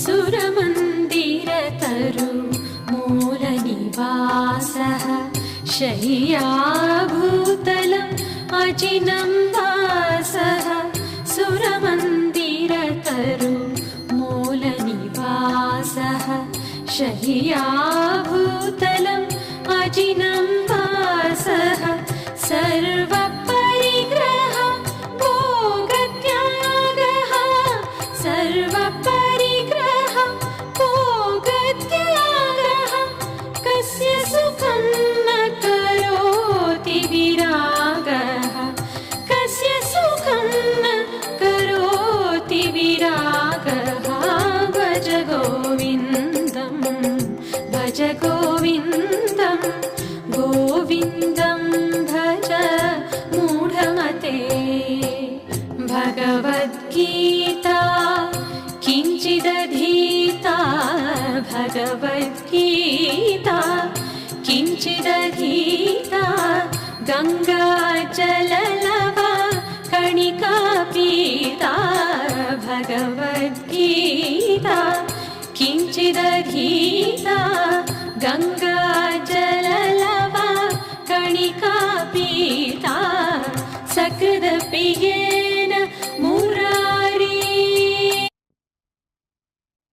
सुरमन्दिरतरु मूलनिवासः शय्याभूतलम् अजिनं वासः सुरमन्दिरतरु मूलनिवासः शय्याभूतलम् अजिनं वासः सर्वपरिग्रह भोगत्यागः सर्वपरिग्रह भोगत्यागः कस्य सुखं न करोति विरागः कस्य सुखं न करोति विरागः भज गोविन्दं भज गोविन्दं गोविन्दं भज मूढमते भगवद्गीता किञ्चिदधीता भगवद्गीता किञ्चिदधीता गङ्गाजललवा कणिका पीता भगवद्गीता किञ्चिदधीता गङ्गाजललवा कणिका पीता सकृदपि